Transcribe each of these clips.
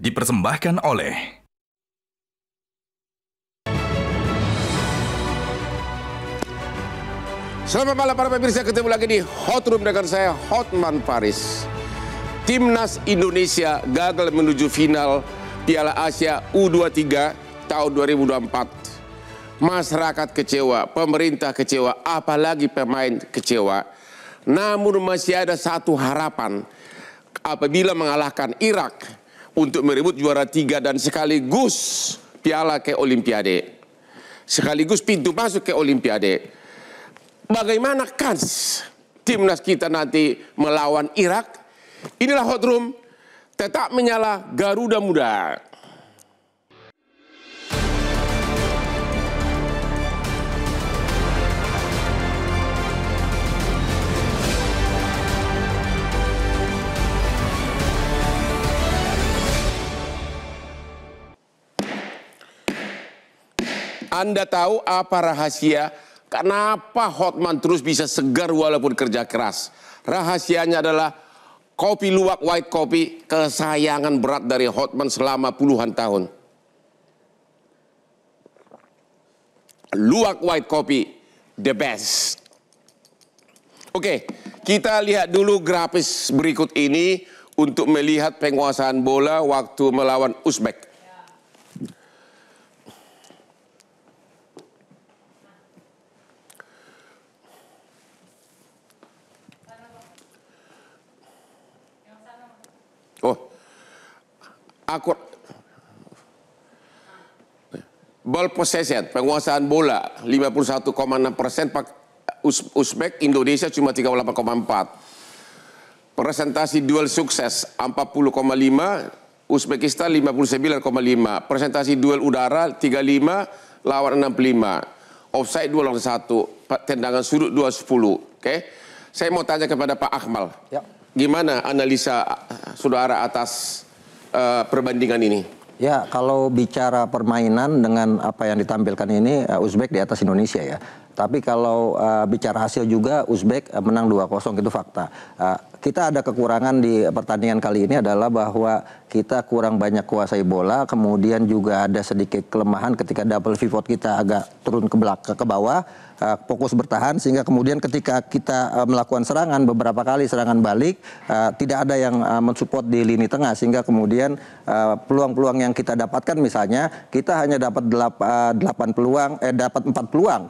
dipersembahkan oleh Selamat malam para pemirsa, ketemu lagi di Hot Room dengan saya Hotman Paris. Timnas Indonesia gagal menuju final Piala Asia U23 tahun 2024. Masyarakat kecewa, pemerintah kecewa, apalagi pemain kecewa. Namun masih ada satu harapan apabila mengalahkan Irak untuk merebut juara 3 dan sekaligus piala ke Olimpiade. Sekaligus pintu masuk ke Olimpiade. Bagaimana kans timnas kita nanti melawan Irak? Inilah Hot Room, tetap menyala Garuda Muda. Anda tahu apa rahasia? Kenapa Hotman terus bisa segar walaupun kerja keras? Rahasianya adalah kopi luwak white coffee, kesayangan berat dari Hotman selama puluhan tahun. Luwak white coffee, the best. Oke, kita lihat dulu grafis berikut ini untuk melihat penguasaan bola waktu melawan Uzbek. Ball possession, penguasaan bola 51,6%, Uzbek, Indonesia cuma 38,4. Presentasi duel sukses 40,5, Uzbekistan 59,5. Presentasi duel udara 35 lawan 65. Offside 2 lawan 1, tendangan sudut 2-10. Oke. Saya mau tanya kepada Pak Akmal. Ya. Gimana analisa saudara atas perbandingan ini? Ya, kalau bicara permainan dengan apa yang ditampilkan ini, Uzbek di atas Indonesia ya. Tapi kalau bicara hasil juga, Uzbek menang 2-0, itu fakta. Kita ada kekurangan di pertandingan kali ini adalah bahwa kita kurang banyak kuasai bola, kemudian juga ada sedikit kelemahan ketika double pivot kita agak turun ke belakang, ke bawah, fokus bertahan, sehingga kemudian ketika kita melakukan serangan, beberapa kali serangan balik, tidak ada yang mensupport di lini tengah, sehingga kemudian peluang-peluang yang kita dapatkan, misalnya kita hanya dapat 4 peluang,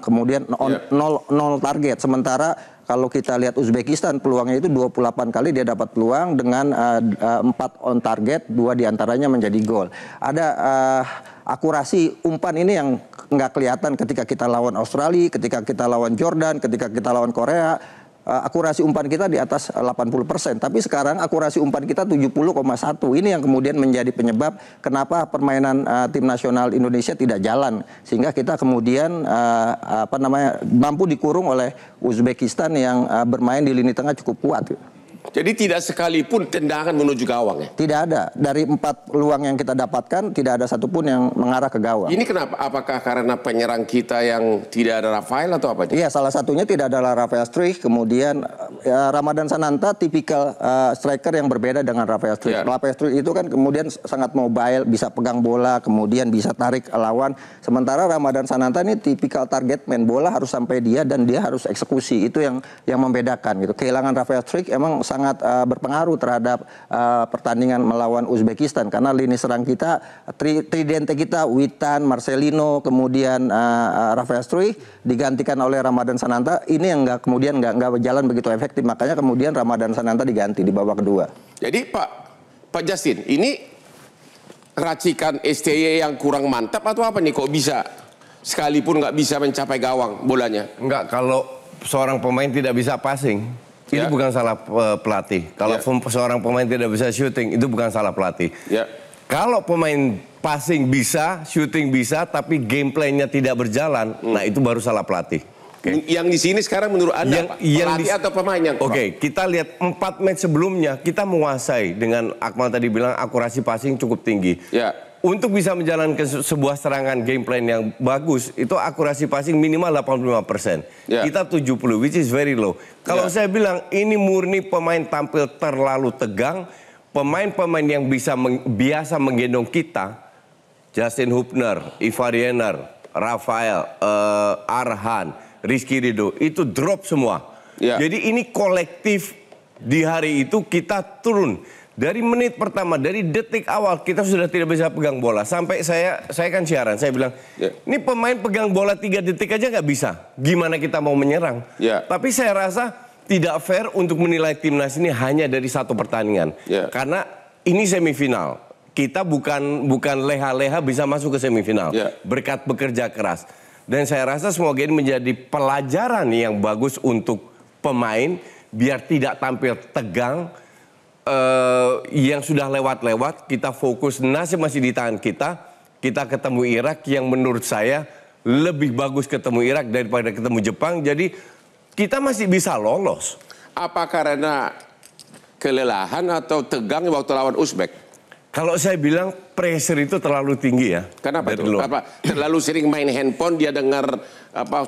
kemudian 0 target, sementara kalau kita lihat Uzbekistan peluangnya itu 28 kali dia dapat peluang dengan 4 on target, 2 diantaranya menjadi gol. Ada akurasi umpan ini yang nggak kelihatan ketika kita lawan Australia, ketika kita lawan Jordan, ketika kita lawan Korea. Akurasi umpan kita di atas 80%, tapi sekarang akurasi umpan kita 70,1. Ini yang kemudian menjadi penyebab kenapa permainan tim nasional Indonesia tidak jalan, sehingga kita kemudian mampu dikurung oleh Uzbekistan yang bermain di lini tengah cukup kuat. Jadi tidak sekalipun tendangan menuju gawang ya? Tidak ada. Dari 4 peluang yang kita dapatkan, tidak ada satupun yang mengarah ke gawang. Ini kenapa? Apakah karena penyerang kita yang tidak ada Rafael atau apa? Iya, salah satunya tidak ada Rafael Struijk. Kemudian Ramadan Sananta tipikal striker yang berbeda dengan Rafael Struijk. Rafael Struijk itu kan kemudian sangat mobile, bisa pegang bola, kemudian bisa tarik lawan. Sementara Ramadan Sananta ini tipikal target man, bola harus sampai dia dan dia harus eksekusi. Itu yang membedakan gitu. Kehilangan Rafael Struijk emang sangat berpengaruh terhadap pertandingan melawan Uzbekistan, karena lini serang kita, tridente kita, Witan, Marcelino, kemudian Rafael Struijk digantikan oleh Ramadan Sananta. Ini yang kemudian nggak berjalan begitu efektif, makanya kemudian Ramadan Sananta diganti di babak kedua. Jadi Pak Justin, ini racikan STY yang kurang mantap atau apa nih, kok bisa sekalipun nggak bisa mencapai gawang bolanya? Enggak, kalau seorang pemain tidak bisa passing, itu bukan salah pelatih. Kalau seorang pemain tidak bisa shooting, itu bukan salah pelatih. Kalau pemain passing bisa, shooting bisa, tapi gameplaynya tidak berjalan, nah itu baru salah pelatih. Yang di sini sekarang menurut Anda, pelatih atau pemain yang kurang? Oke, kita lihat 4 match sebelumnya, kita menguasai dengan Akmal tadi bilang akurasi passing cukup tinggi. Untuk bisa menjalankan sebuah serangan game plan yang bagus, itu akurasi passing minimal 85%. Kita 70, which is very low. Kalau saya bilang ini murni pemain tampil terlalu tegang, pemain-pemain yang biasa menggendong kita, Justin Hubner, Ivar Jenner, Rafael, Arhan, Rizky Ridho, itu drop semua. Ya. Jadi ini kolektif di hari itu kita turun. Dari menit pertama, dari detik awal kita sudah tidak bisa pegang bola. Sampai saya kan siaran, saya bilang, ini pemain pegang bola 3 detik aja nggak bisa. Gimana kita mau menyerang? Ya. Tapi saya rasa tidak fair untuk menilai timnas ini hanya dari satu pertandingan. Ya. Karena ini semifinal. Kita bukan leha-leha bisa masuk ke semifinal. Ya. Berkat bekerja keras. Dan saya rasa semoga ini menjadi pelajaran yang bagus untuk pemain. Biar tidak tampil tegang. Yang sudah lewat-lewat, kita fokus, nasib masih di tangan kita. Kita ketemu Irak yang menurut saya lebih bagus ketemu Irak daripada ketemu Jepang. Jadi kita masih bisa lolos. Apa karena kelelahan atau tegang waktu lawan Uzbek? Kalau saya bilang pressure itu terlalu tinggi ya. Kenapa itu? Apa, terlalu sering main handphone, dia dengar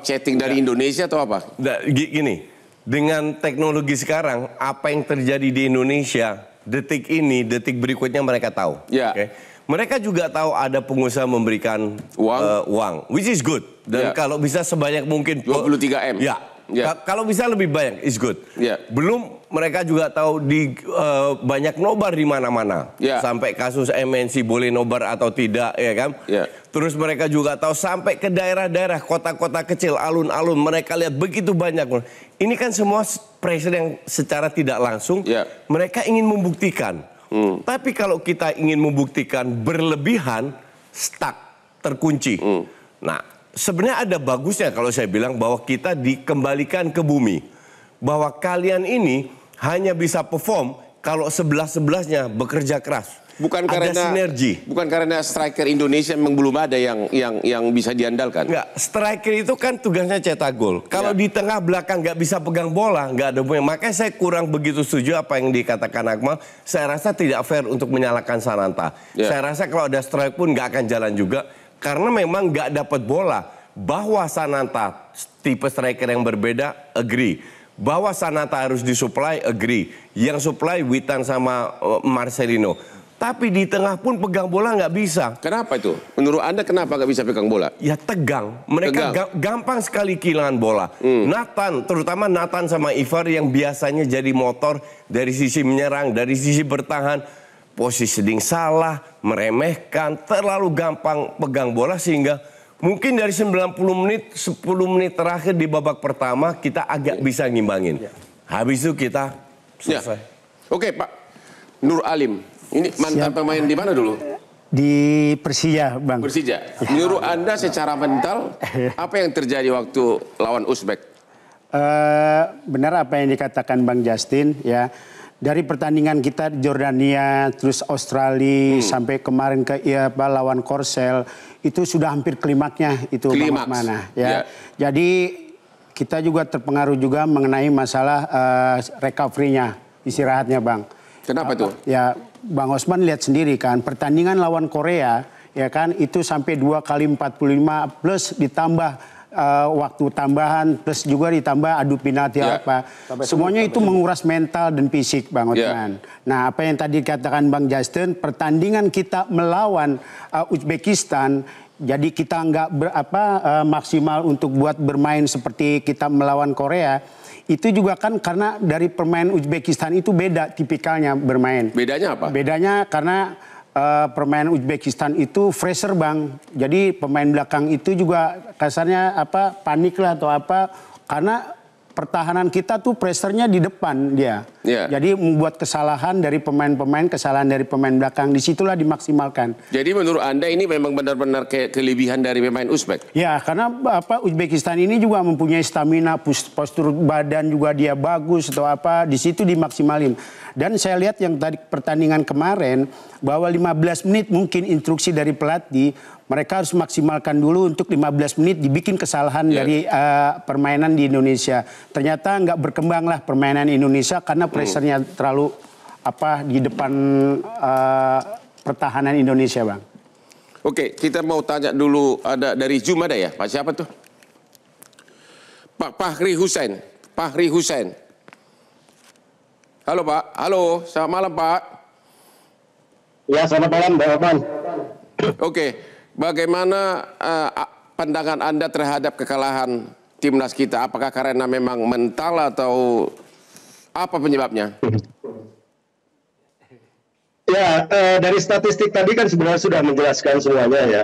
chatting dari Indonesia atau apa? Gini. Dengan teknologi sekarang, apa yang terjadi di Indonesia, detik ini, detik berikutnya mereka tahu. Ya. Okay? Mereka juga tahu ada pengusaha memberikan uang, which is good. Dan kalau bisa sebanyak mungkin 23 M. Ya. Kalau bisa lebih banyak, is good. Ya. Belum mereka juga tahu di banyak nobar di mana-mana. Ya. Sampai kasus MNC boleh nobar atau tidak, ya kan? Ya. Terus mereka juga tahu sampai ke daerah-daerah, kota-kota kecil, alun-alun, mereka lihat begitu banyak. Ini kan semua pressure yang secara tidak langsung, mereka ingin membuktikan. Tapi kalau kita ingin membuktikan berlebihan, stuck, terkunci. Nah, sebenarnya ada bagusnya kalau saya bilang bahwa kita dikembalikan ke bumi. Bahwa kalian ini hanya bisa perform kalau sebelah-sebelahnya bekerja keras. Bukan ada karena sinergi. Bukan karena striker Indonesia memang belum ada yang bisa diandalkan. Enggak, striker itu kan tugasnya cetak gol. Kalau di tengah belakang nggak bisa pegang bola, nggak ada bola. Makanya saya kurang begitu setuju apa yang dikatakan Akmal. Saya rasa tidak fair untuk menyalahkan Sananta. Saya rasa kalau ada strike pun nggak akan jalan juga. Karena memang nggak dapat bola. Bahwa Sananta tipe striker yang berbeda, agree. Bahwa Sananta harus disuplai, agree. Yang supply Witan sama Marcelino. Tapi di tengah pun pegang bola nggak bisa. Kenapa itu? Menurut Anda kenapa nggak bisa pegang bola? Ya tegang. Mereka gampang sekali kehilangan bola. Nathan, terutama Nathan sama Ivar yang biasanya jadi motor dari sisi menyerang, dari sisi bertahan. Positioning salah, meremehkan, terlalu gampang pegang bola sehingga mungkin dari 90 menit, 10 menit terakhir di babak pertama kita agak bisa ngimbangin. Habis itu kita selesai. Oke Pak, Nur Alim. Ini mantan pemain di mana dulu? Di Persija, Bang. Persija. Menurut Anda secara mental, apa yang terjadi waktu lawan Uzbek? Benar apa yang dikatakan Bang Justin, ya. Dari pertandingan kita di Jordania, terus Australia, sampai kemarin ke lawan Korsel, itu sudah hampir klimaknya itu mana, ya. Jadi kita juga terpengaruh juga mengenai masalah recovery-nya, istirahatnya, Bang. Kenapa itu? Ya, Bang Osman lihat sendiri kan, pertandingan lawan Korea, ya kan, itu sampai 2 kali 45 plus ditambah waktu tambahan, plus juga ditambah adu penalti apa. Semuanya itu menguras mental dan fisik, Bang Osman. Nah, apa yang tadi dikatakan Bang Justin, pertandingan kita melawan Uzbekistan, jadi kita nggak maksimal untuk buat bermain seperti kita melawan Korea. Itu juga kan karena dari pemain Uzbekistan itu beda tipikalnya bermain. Bedanya apa? Bedanya karena pemain Uzbekistan itu fresher, Bang. Jadi pemain belakang itu juga kasarnya panik lah atau apa. Karena pertahanan kita tuh pressernya di depan dia. Jadi membuat kesalahan dari pemain-pemain, kesalahan dari pemain belakang. Disitulah dimaksimalkan. Jadi menurut Anda ini memang benar-benar kelebihan dari pemain Uzbek? Ya, karena Uzbekistan ini juga mempunyai stamina, postur badan juga dia bagus atau apa. Di situ dimaksimalin. Dan saya lihat yang tadi pertandingan kemarin, bahwa 15 menit mungkin instruksi dari pelatih, mereka harus maksimalkan dulu untuk 15 menit dibikin kesalahan dari permainan di Indonesia. Ternyata nggak berkembang lah permainan Indonesia karena pressernya terlalu di depan pertahanan Indonesia, Bang. Oke, kita mau tanya dulu, ada dari Zoom ada ya? Pak siapa tuh? Pak Fahri Hussein. Fahri Hussein. Halo Pak, halo, selamat malam Pak. Ya, selamat malam, Bang Arman. Oke, bagaimana pandangan Anda terhadap kekalahan timnas kita? Apakah karena memang mental atau apa penyebabnya? Ya, dari statistik tadi kan sebenarnya sudah menjelaskan semuanya ya.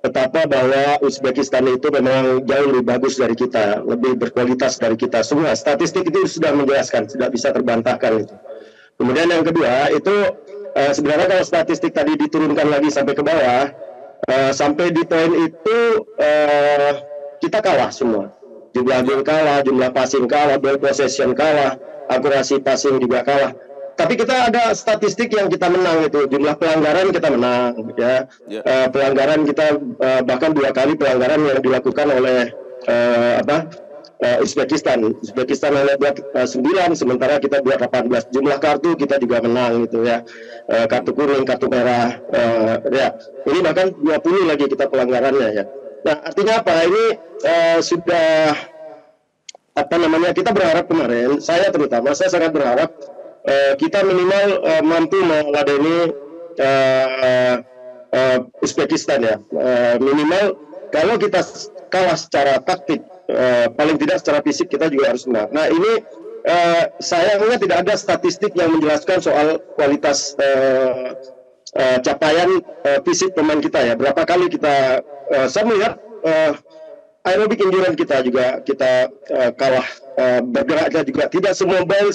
Betapa bahwa Uzbekistan itu memang jauh lebih bagus dari kita, lebih berkualitas dari kita semua. Statistik itu sudah menjelaskan, tidak bisa terbantahkan itu. Kemudian yang kedua itu sebenarnya kalau statistik tadi diturunkan lagi sampai ke bawah, sampai di poin itu kita kalah semua. Jumlah gol kalah, jumlah passing kalah, ball possession kalah, akurasi passing juga kalah. Tapi kita ada statistik yang kita menang itu, jumlah pelanggaran kita menang, ya. Pelanggaran kita bahkan 2 kali pelanggaran yang dilakukan oleh Uzbekistan hanya buat 9, sementara kita buat 18. Jumlah kartu kita juga menang gitu ya, kartu kuning, kartu merah, ya. Ini bahkan 20 lagi kita pelanggarannya ya. Nah artinya apa? Ini sudah kita berharap kemarin, saya sangat berharap kita minimal mampu meladeni Uzbekistan ya. Minimal kalau kita kalah secara taktik, paling tidak secara fisik kita juga harus menang. Nah ini sayangnya tidak ada statistik yang menjelaskan soal kualitas capaian fisik pemain kita ya. Berapa kali kita, saya melihat aerobik endurance kita juga kita kalah, bergeraknya juga tidak semobile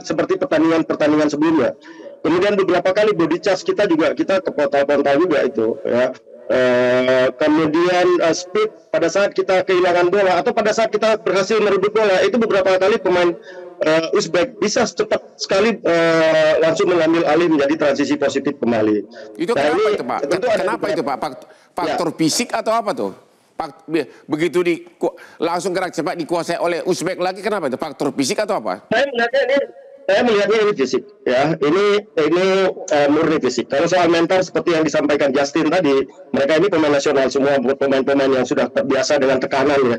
seperti pertandingan sebelumnya. Kemudian beberapa kali body charge kita juga kita kepontal-pontal juga itu ya. Kemudian speed pada saat kita kehilangan bola atau pada saat kita berhasil merebut bola itu beberapa kali pemain Uzbek bisa cepat sekali langsung mengambil alih menjadi transisi positif kembali. Itu nah, kenapa itu Pak? Kenapa itu Pak? Faktor fisik atau apa tuh? Begitu langsung gerak cepat dikuasai oleh Uzbek lagi, kenapa itu? Faktor fisik atau apa? Saya melihatnya ini fisik ya, ini murni fisik. Kalau soal mental seperti yang disampaikan Justin tadi, mereka ini pemain nasional semua, pemain-pemain yang sudah terbiasa dengan tekanan ya.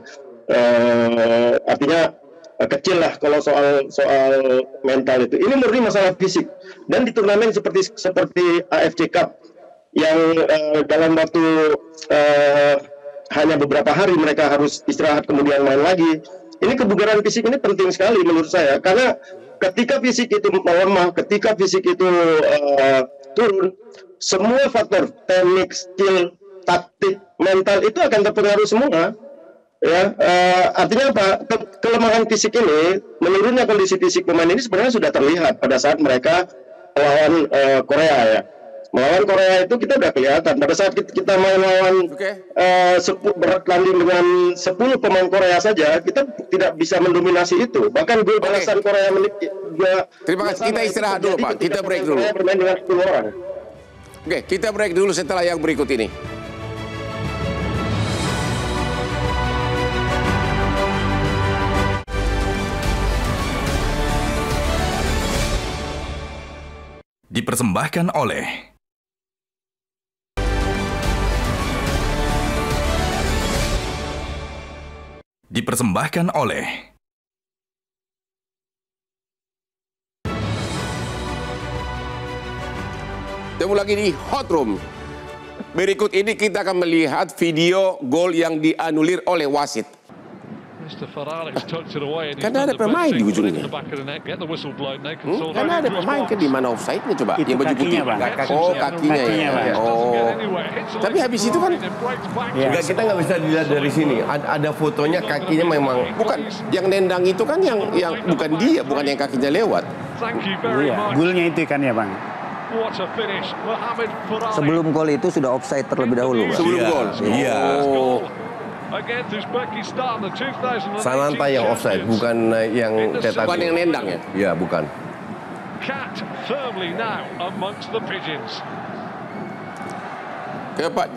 Artinya kecil lah kalau soal mental itu. Ini murni masalah fisik. Dan di turnamen seperti AFC Cup yang dalam waktu hanya beberapa hari mereka harus istirahat kemudian main lagi. Ini kebugaran fisik ini penting sekali menurut saya, karena ketika fisik itu melemah, ketika fisik itu turun, semua faktor teknik, skill, taktik, mental itu akan terpengaruh semua. Ya, artinya apa? Kelemahan fisik ini, menurunnya kondisi fisik pemain ini sebenarnya sudah terlihat pada saat mereka melawan Korea ya. Melawan Korea itu kita udah kelihatan. Pada saat kita main lawan bertanding dengan 10 pemain Korea saja, kita tidak bisa mendominasi itu. Bahkan gol balasan Korea terima kasih. Kita istirahat dulu Pak. Kita break dulu. Bermain dengan 10 orang. Oke, kita break dulu setelah yang berikut ini. Dipersembahkan oleh Ketemu lagi di Hot Room. Berikut ini kita akan melihat video gol yang dianulir oleh wasit. Karena ada pemain di ujungnya. Karena ada pemain kan di mana offside-nya coba? Itu yang baju putih. Oh, kakinya ya. Oh. Tapi habis itu kan enggak, kita nggak bisa dilihat dari sini. Ada fotonya kakinya memang bukan yang nendang itu kan yang bukan dia, bukan yang kakinya lewat. Iya, golnya itu kan ya Bang. Sebelum gol itu sudah offside terlebih dahulu, Bang. Sebelum gol. Iya. Oh. Sananta yang offside, bukan yang cetak. Bukan yang nendang ya? Iya, bukan. Oke, Pak.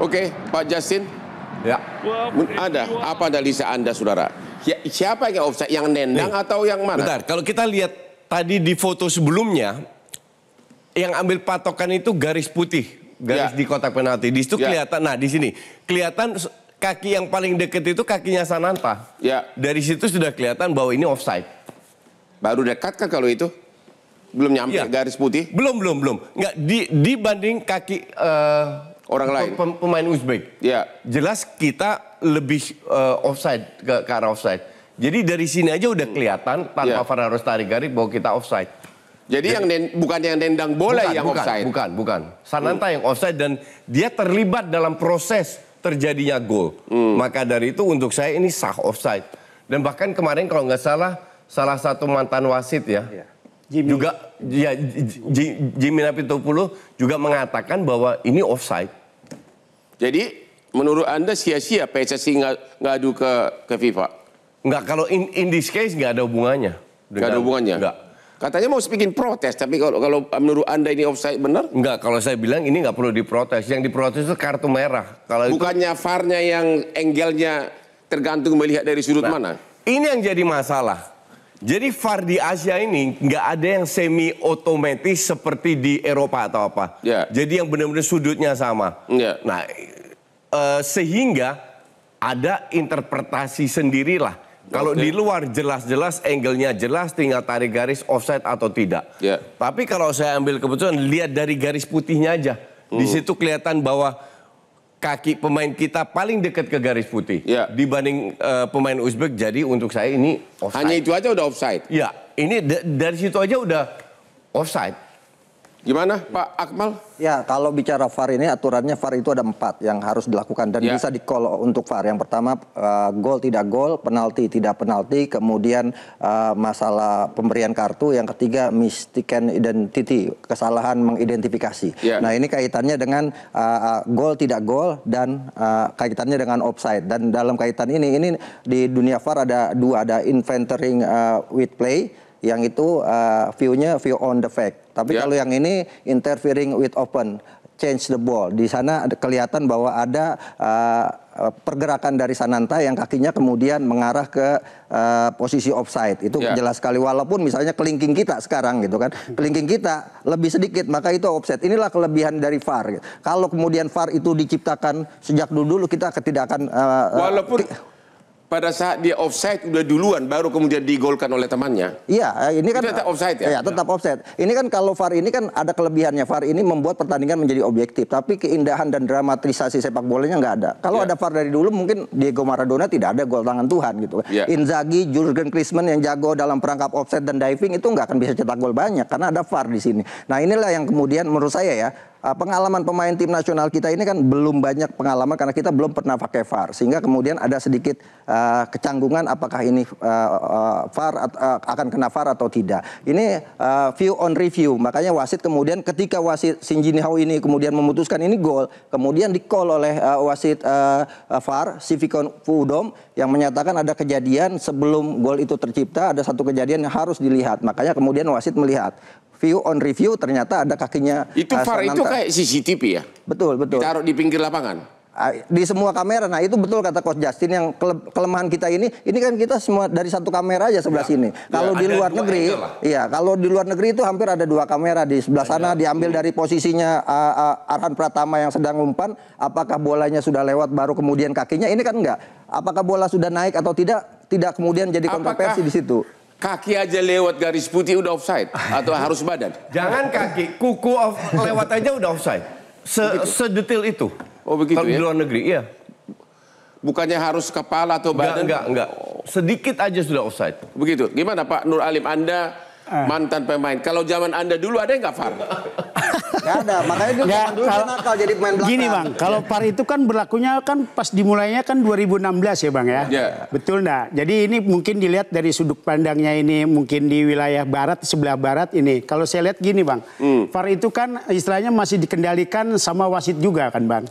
Oke, Pak Justin. Ya. Apa analisa Anda, saudara? Ya, siapa yang offside? Yang nendang atau yang mana? Bentar, kalau kita lihat tadi di foto sebelumnya, yang ambil patokan itu garis putih. Garis di kotak penalti. Di situ kelihatan, nah di sini. Kelihatan kaki yang paling deket itu kakinya Sananta. Ya. Dari situ sudah kelihatan bahwa ini offside. Baru dekat kan kalau itu? Belum nyampe garis putih? Belum. Nggak, dibanding kaki orang lain. Pemain Uzbek. Ya. Jelas kita lebih offside, ke arah offside. Jadi dari sini aja udah kelihatan tanpa VAR harus tarik garis bahwa kita offside. Jadi yang bukan yang nendang bola yang offside? Bukan. Sananta yang offside dan dia terlibat dalam proses terjadinya gol. Maka dari itu untuk saya ini sah offside. Dan bahkan kemarin kalau nggak salah satu mantan wasit ya. Jimmy Napitopoulos juga mengatakan bahwa ini offside. Jadi menurut Anda sia-sia PSSI ngadu ke FIFA? Enggak, kalau in this case nggak ada hubungannya. Nggak ada hubungannya? Enggak. Katanya mau bikin protes, tapi kalau menurut Anda ini offside benar? Enggak, kalau saya bilang ini nggak perlu diprotes. Yang diprotes itu kartu merah. Bukannya VAR-nya yang angle-nya tergantung melihat dari sudut mana? Ini yang jadi masalah. Jadi VAR di Asia ini nggak ada yang semi otomatis seperti di Eropa atau apa. Jadi yang benar-benar sudutnya sama. Nah, sehingga ada interpretasi sendirilah. Kalau di luar jelas-jelas angle-nya jelas, tinggal tarik garis offside atau tidak. Tapi kalau saya ambil keputusan lihat dari garis putihnya aja, di situ kelihatan bahwa kaki pemain kita paling dekat ke garis putih dibanding pemain Uzbek. Jadi untuk saya ini offside. Hanya itu aja udah offside? Ya, ini dari situ aja udah offside. Gimana Pak Akmal? Ya, kalau bicara VAR ini aturannya VAR itu ada 4 yang harus dilakukan dan bisa di-call untuk VAR. Yang pertama gol tidak gol, penalti tidak penalti, kemudian masalah pemberian kartu, yang ketiga mistaken identity, kesalahan mengidentifikasi. Nah, ini kaitannya dengan gol tidak gol dan kaitannya dengan offside. Dan dalam kaitan ini di dunia VAR ada 2, ada inventorying with play, yang itu view on the fact. Tapi kalau yang ini interfering with open, change the ball. Di sana kelihatan bahwa ada pergerakan dari Sananta yang kakinya kemudian mengarah ke posisi offside. Itu jelas sekali. Walaupun misalnya kelingking kita sekarang gitu kan, kelingking kita lebih sedikit, maka itu offside. Inilah kelebihan dari VAR. Kalau kemudian VAR itu diciptakan sejak dulu, kita tidak akan walaupun pada saat dia offside udah duluan baru kemudian digolkan oleh temannya. Iya, ini kan tetap offside ya? Iya, tetap offside. Ini kan kalau VAR ini kan ada kelebihannya. VAR ini membuat pertandingan menjadi objektif, tapi keindahan dan dramatisasi sepak bolanya nggak ada. Kalau ada VAR dari dulu mungkin Diego Maradona tidak ada gol tangan Tuhan gitu. Inzaghi, Jurgen Klinsmann yang jago dalam perangkap offside dan diving itu nggak akan bisa cetak gol banyak karena ada VAR di sini. Nah, inilah yang kemudian menurut saya ya, pengalaman pemain tim nasional kita ini kan belum banyak pengalaman karena kita belum pernah pakai VAR, sehingga kemudian ada sedikit kecanggungan apakah ini VAR akan kena VAR atau tidak. Ini view on review, makanya wasit kemudian ketika wasit Shin Jin-ho ini kemudian memutuskan ini gol, kemudian di-call oleh wasit VAR Sivikon Pudom yang menyatakan ada kejadian sebelum gol itu tercipta, ada satu kejadian yang harus dilihat, makanya kemudian wasit melihat. View on review ternyata ada kakinya. Itu VAR itu kayak CCTV ya? Betul. Ditaruh di pinggir lapangan? Di semua kamera. Nah, itu betul kata Coach Justin, yang kelemahan kita ini kan kita semua dari satu kamera aja sebelah sini. Kalau di luar negeri, kalau di luar negeri itu hampir ada 2 kamera. Di sebelah sana diambil dari posisinya Arhan Pratama yang sedang umpan, apakah bolanya sudah lewat baru kemudian kakinya. Ini kan enggak. Apakah bola sudah naik atau tidak kemudian jadi kontroversi di situ. Kaki aja lewat garis putih udah offside atau harus badan? Jangan kaki, kuku lewat aja udah offside. Sedetail itu. Oh begitu. Kalau di luar negeri, iya. Bukannya harus kepala atau badan? Enggak. Sedikit aja sudah offside. Begitu. Gimana Pak Nur Alim, Anda mantan pemain. Kalau zaman Anda dulu ada nggak VAR? Nggak ada, makanya dia zaman dulu nakal jadi pemain belakang. Gini Bang, kalau VAR itu kan berlakunya kan pas dimulainya kan 2016 ya Bang ya. Betul nggak? Jadi ini mungkin dilihat dari sudut pandangnya ini mungkin di wilayah barat, sebelah barat ini. Kalau saya lihat gini Bang, VAR itu kan istilahnya masih dikendalikan sama wasit juga kan Bang.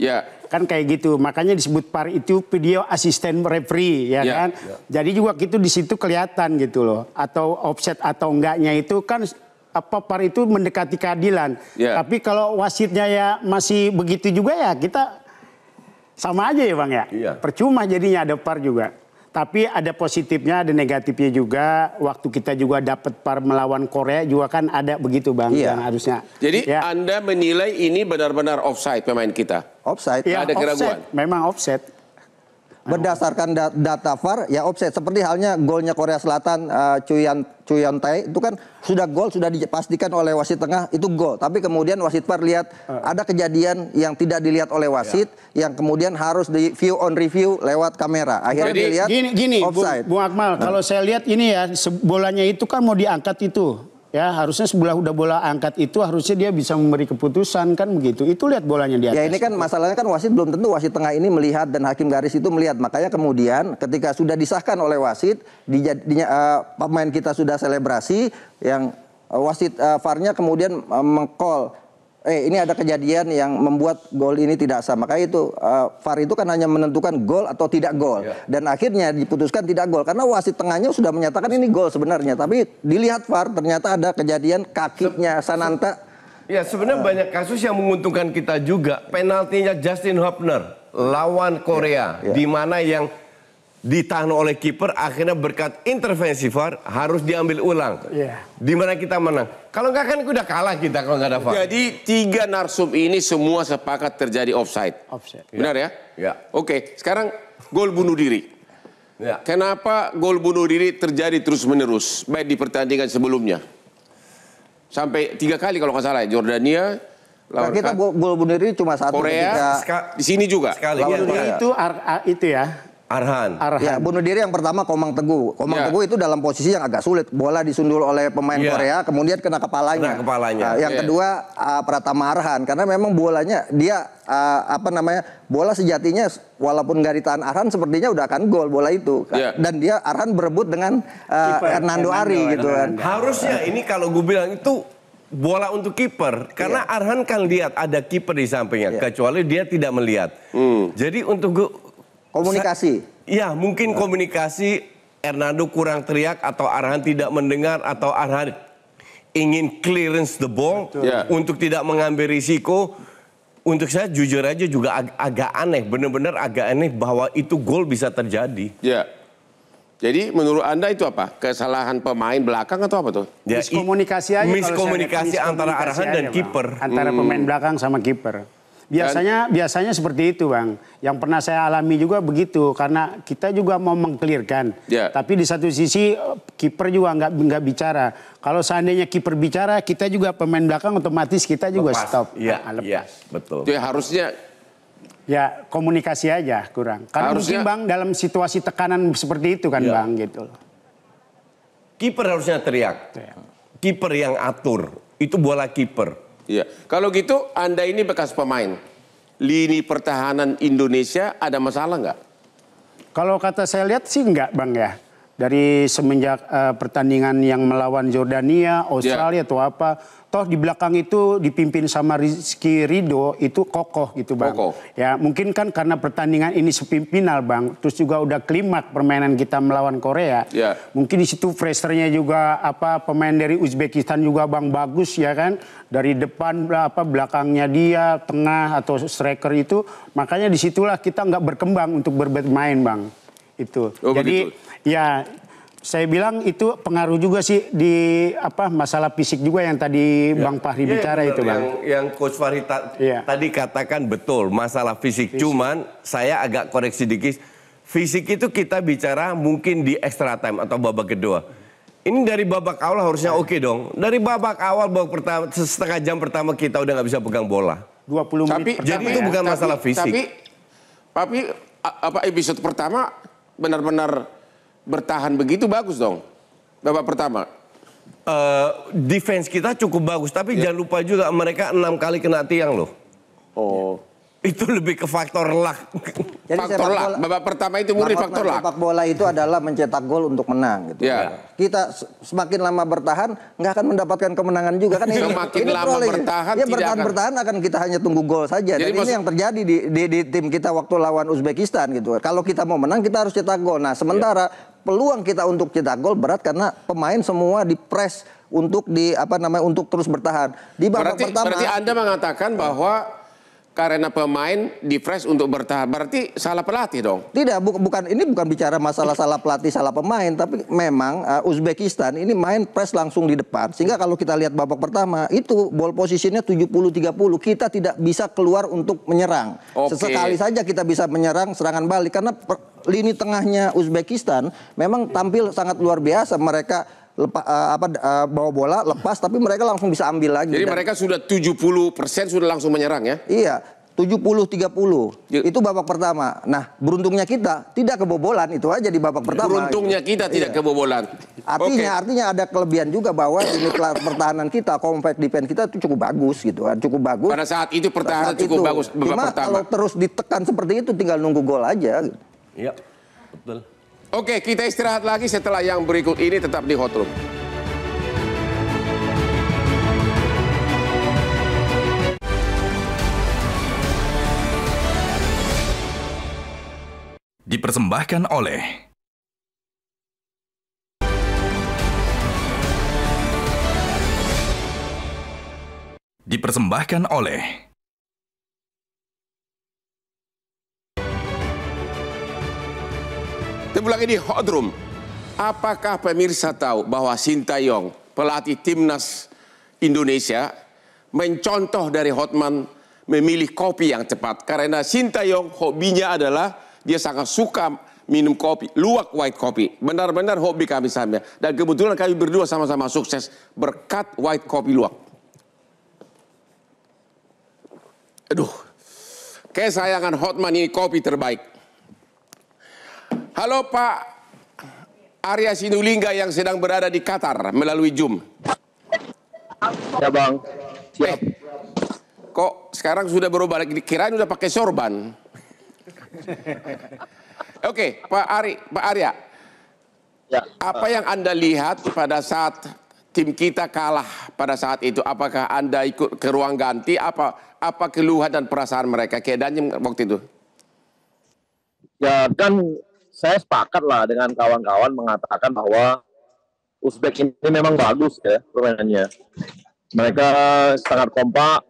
Kan kayak gitu, makanya disebut VAR itu video assistant referee ya kan. Jadi juga gitu di situ kelihatan gitu loh, atau offset atau enggaknya itu kan VAR itu mendekati keadilan. Tapi kalau wasitnya ya masih begitu juga ya kita sama aja ya Bang ya. Percuma jadinya ada VAR juga. Tapi ada positifnya, ada negatifnya juga. Waktu kita juga dapat VAR melawan Korea juga kan ada begitu Bang. Yang harusnya. Jadi Anda menilai ini benar-benar offside pemain kita? Offside. Ada keraguan? Memang offside. berdasarkan data VAR ya offside. Seperti halnya golnya Korea Selatan Chuyan Tae itu kan sudah gol, sudah dipastikan oleh wasit tengah itu gol. Tapi kemudian wasit VAR lihat ada kejadian yang tidak dilihat oleh wasit yang kemudian harus di view on review lewat kamera. Akhirnya dilihat gini, offside. Bung Akmal, kalau saya lihat ini ya bolanya itu kan mau diangkat itu. Ya harusnya sebelah udah bola angkat itu harusnya dia bisa memberi keputusan kan begitu. Itu lihat bolanya di atas. Ya ini kan masalahnya kan wasit belum tentu wasit tengah ini melihat dan hakim garis itu melihat. Makanya kemudian ketika sudah disahkan oleh wasit, pemain kita sudah selebrasi, yang wasit VAR-nya kemudian meng-call. Ini ada kejadian yang membuat gol ini tidak sah. Makanya itu VAR itu kan hanya menentukan gol atau tidak gol. Dan akhirnya diputuskan tidak gol. Karena wasit tengahnya sudah menyatakan ini gol sebenarnya. Tapi dilihat VAR ternyata ada kejadian kakinya Sananta. Ya sebenarnya banyak kasus yang menguntungkan kita juga. Penaltinya Justin Hubner lawan Korea. Di mana yang ditahan oleh kiper akhirnya berkat intervensi VAR harus diambil ulang. Di mana kita menang. Kalau nggak kan udah kalah kita kalau nggak ada VAR. Jadi 3 narsum ini semua sepakat terjadi offside. Benar ya? Ya. Oke, sekarang gol bunuh diri. Ya. Kenapa gol bunuh diri terjadi terus-menerus baik di pertandingan sebelumnya? Sampai 3 kali kalau nggak salah, Jordania Nah, kita gol bunuh diri cuma satu. Korea, di sini juga. Sekali. Itu ya. Arhan. Ya, bunuh diri yang pertama Komang Teguh. Komang Teguh itu dalam posisi yang agak sulit. Bola disundul oleh pemain Korea, kemudian kena kepalanya. Yang kedua Pratama Arhan, karena memang bolanya dia bola sejatinya walaupun nggak ditahan Arhan sepertinya udah akan gol bola itu. Dan dia Arhan berebut dengan Hernando Ari gitu kan. Harusnya ini kalau gue bilang itu bola untuk kiper, karena Arhan kan lihat ada kiper di sampingnya, kecuali dia tidak melihat. Jadi untuk gue komunikasi. Ya, mungkin komunikasi Hernando kurang teriak atau Arhan tidak mendengar atau Arhan ingin clearance the ball untuk tidak mengambil risiko. Untuk saya jujur aja juga agak aneh, benar-benar agak aneh bahwa itu gol bisa terjadi. Ya. Jadi menurut Anda itu apa? Kesalahan pemain belakang atau apa tuh? Ya, miskomunikasi aja. Miskomunikasi antara Arhan dan kiper. Antara pemain belakang sama kiper. Biasanya seperti itu, Bang. Yang pernah saya alami juga begitu, karena kita juga mau mengkelirkan. Tapi di satu sisi kiper juga nggak bicara. Kalau seandainya kiper bicara, kita juga pemain belakang otomatis kita juga stop. Iya, betul. Itu harusnya ya komunikasi aja kurang. Karena mungkin Bang dalam situasi tekanan seperti itu kan Bang gitu. Kiper harusnya teriak. Kiper yang atur. Itu bola kiper. Iya, kalau gitu Anda ini bekas pemain. Lini pertahanan Indonesia ada masalah nggak? Kalau kata saya lihat sih enggak Bang ya. Dari semenjak pertandingan yang melawan Jordania, Australia atau apa. Toh di belakang itu dipimpin sama Rizky Ridho itu kokoh gitu Bang. Ya mungkin kan karena pertandingan ini sepimpinan Bang. Terus juga udah klimak permainan kita melawan Korea. Mungkin di situ freshernya juga pemain dari Uzbekistan juga Bang bagus ya kan. Dari depan belakangnya dia, tengah atau striker itu. Makanya disitulah kita nggak berkembang untuk bermain Bang. Itu. Jadi ya saya bilang itu pengaruh juga sih di masalah fisik juga yang tadi Bang Fahri bicara itu Bang. Yang Coach Fahri tadi katakan betul masalah fisik. Cuman saya agak koreksi dikit. Fisik itu kita bicara mungkin di extra time atau babak kedua. Ini dari babak awal harusnya oke dong. Dari babak awal pertama setengah jam pertama kita udah nggak bisa pegang bola. 20 menit. Jadi itu bukan masalah fisik. Tapi episode pertama benar-benar bertahan begitu bagus dong, babak pertama. Defense kita cukup bagus, tapi jangan lupa juga mereka 6 kali kena tiang loh. Itu lebih ke faktor luck. Jadi faktor luck. Babak pertama itu murni faktor luck. Sepak bola itu adalah mencetak gol untuk menang. Gitu. Kita semakin lama bertahan nggak akan mendapatkan kemenangan juga kan. Semakin lama bertahan, bertahan akan kita hanya tunggu gol saja. Dan ini yang terjadi di tim kita waktu lawan Uzbekistan gitu. Kalau kita mau menang kita harus cetak gol. Nah sementara peluang kita untuk cetak gol berat karena pemain semua dipres untuk untuk terus bertahan. Di babak pertama. Berarti Anda mengatakan bahwa karena pemain di fresh untuk bertahan. Berarti salah pelatih dong? Tidak, ini bukan bicara masalah salah pelatih, salah pemain, tapi memang Uzbekistan ini main press langsung di depan. Sehingga kalau kita lihat babak pertama, itu ball positionnya 70-30. Kita tidak bisa keluar untuk menyerang. Sesekali saja kita bisa menyerang serangan balik. Karena lini tengahnya Uzbekistan memang tampil sangat luar biasa. Mereka bawa bola, lepas, tapi mereka langsung bisa ambil lagi. Jadi mereka sudah 70% sudah langsung menyerang ya? Iya. 70-30 itu babak pertama. Nah, beruntungnya kita tidak kebobolan, itu aja di babak pertama. Beruntungnya kita tidak kebobolan. Artinya ada kelebihan juga bahwa ini pertahanan kita, compact defense kita itu cukup bagus gitu kan, cukup bagus. Pada saat itu pertahanan cukup bagus babak pertama. Kalau terus ditekan seperti itu tinggal nunggu gol aja. Iya, betul. Oke, kita istirahat lagi setelah yang berikut ini, tetap di Hot Room. Dipersembahkan oleh Ketemu lagi di Hot Room. Apakah pemirsa tahu bahwa Sintayong, pelatih timnas Indonesia, mencontoh dari Hotman memilih kopi yang tepat? Karena Sintayong hobinya adalah dia sangat suka minum kopi, luwak white kopi. Benar-benar hobi kami sama. Dan kebetulan kami berdua sama-sama sukses berkat white kopi luwak. Aduh, kesayangan Hotman ini kopi terbaik. Halo Pak Arya Sinulinga yang sedang berada di Qatar melalui Zoom. Ya Bang, siap. Kok sekarang sudah berubah lagi? Kirain udah pakai sorban. Oke, Pak Arya. Ya. Apa yang Anda lihat pada saat tim kita kalah pada saat itu? Apakah Anda ikut ke ruang ganti? Apa keluhan dan perasaan mereka? Keadaannya waktu itu? Ya kan saya sepakat lah dengan kawan-kawan mengatakan bahwa Uzbek ini memang bagus ya permainannya. Mereka sangat kompak,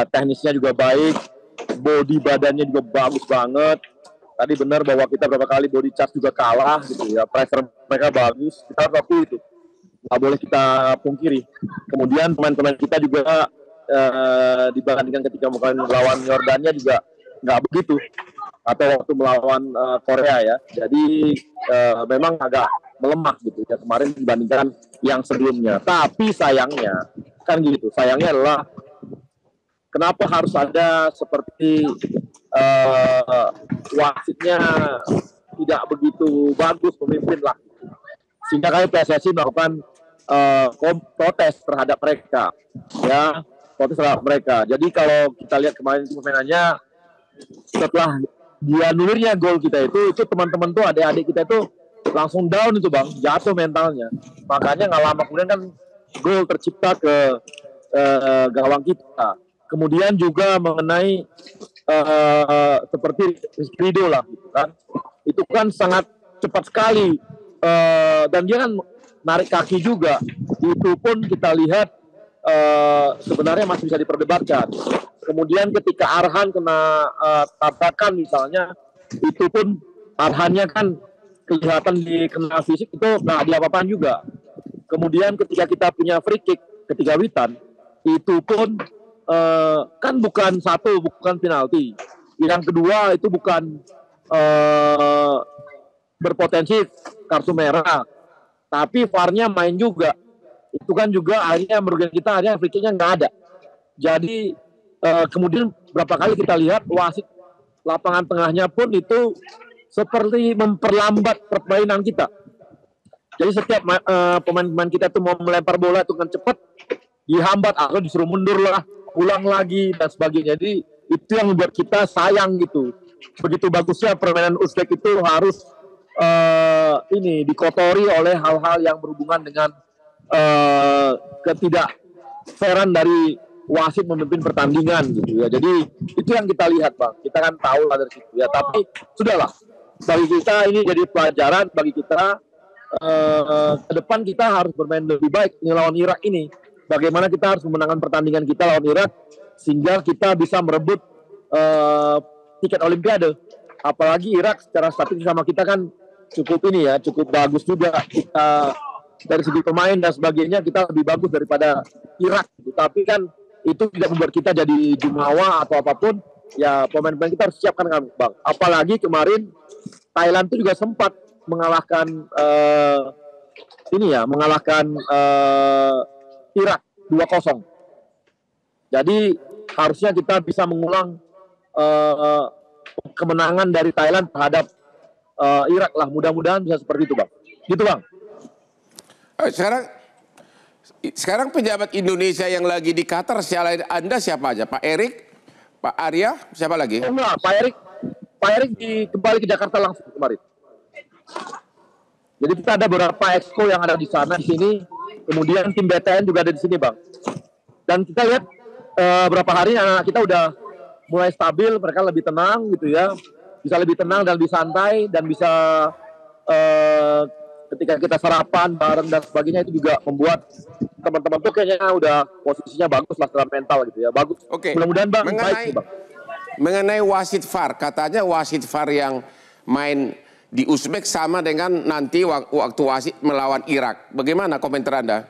teknisnya juga baik, body badannya juga bagus banget. Tadi benar bahwa kita beberapa kali body charge juga kalah gitu ya. Pressure mereka bagus, kita harus akui itu. Nggak boleh kita pungkiri. Kemudian pemain-pemain kita juga dibandingkan ketika melawan Yordania juga nggak begitu. Atau waktu melawan Korea ya. Jadi memang agak melemah gitu ya kemarin dibandingkan yang sebelumnya. Tapi sayangnya, kan gitu, sayangnya adalah kenapa harus ada seperti wasitnya tidak begitu bagus memimpin lah. Sehingga kami PSSI melakukan protes terhadap mereka. Ya, protes terhadap mereka. Jadi kalau kita lihat kemarin permainannya, setelah dia nulirnya gol kita itu teman-teman tuh adik-adik kita itu langsung down itu Bang, jatuh mentalnya. Makanya nggak lama kemudian kan gol tercipta ke gawang kita. Kemudian juga mengenai seperti Ridho lah, gitu kan. Itu kan sangat cepat sekali dan dia kan narik kaki juga. Itu pun kita lihat sebenarnya masih bisa diperdebatkan. Kemudian ketika Arhan kena tabrakan misalnya, itu pun Arhannya kan kelihatan kena fisik itu nggak diapa-apain juga. Kemudian ketika kita punya free kick ketika Witan, itu pun kan bukan penalti. Yang kedua itu bukan berpotensi kartu merah, tapi VAR-nya main juga. Itu kan juga akhirnya merugikan kita, akhirnya free kick-nya nggak ada. Jadi kemudian berapa kali kita lihat wasit lapangan tengahnya pun itu seperti memperlambat permainan kita. Jadi setiap pemain-pemain kita tuh mau melempar bola itu kan cepat, dihambat atau disuruh mundur lah, ulang lagi dan sebagainya. Jadi itu yang membuat kita sayang gitu. Begitu bagusnya permainan Uzbek itu harus dikotori oleh hal-hal yang berhubungan dengan ketidakfairan dari wasit memimpin pertandingan gitu ya. Jadi itu yang kita lihat Bang. Kita kan tahu lah dari situ ya. Tapi sudahlah. Bagi kita ini jadi pelajaran bagi kita ke depan kita harus bermain lebih baik lawan Irak ini. Bagaimana kita harus memenangkan pertandingan kita lawan Irak sehingga kita bisa merebut tiket Olimpiade. Apalagi Irak secara statistik sama kita kan cukup ini ya, cukup bagus juga. Kita dari segi pemain dan sebagainya kita lebih bagus daripada Irak. Tapi kan itu tidak membuat kita jadi jumawa atau apapun. Ya pemain-pemain kita harus siapkan kan, Bang. Apalagi kemarin Thailand itu juga sempat mengalahkan Irak 2-0. Jadi harusnya kita bisa mengulang kemenangan dari Thailand terhadap Irak lah. Mudah-mudahan bisa seperti itu, Bang. Gitu, Bang. Sekarang pejabat Indonesia yang lagi di Qatar, selain Anda siapa aja? Pak Erik, Pak Arya, siapa lagi? Enggak, Pak Erik kembali ke Jakarta langsung kemarin. Jadi kita ada beberapa exco yang ada di sana, di sini. Kemudian tim BTN juga ada di sini, Bang. Dan kita lihat berapa hari anak kita udah mulai stabil, mereka lebih tenang gitu ya. Bisa lebih tenang dan lebih santai dan bisa ketika kita sarapan bareng dan sebagainya itu juga membuat teman-teman tuh kayaknya udah posisinya bagus lah secara mental gitu ya. Bagus. Oke. Mudah-mudahan Bang baik sih, Bang. Mengenai wasit VAR, katanya wasit VAR yang main di Uzbek sama dengan nanti waktu wasit melawan Irak. Bagaimana komentar Anda?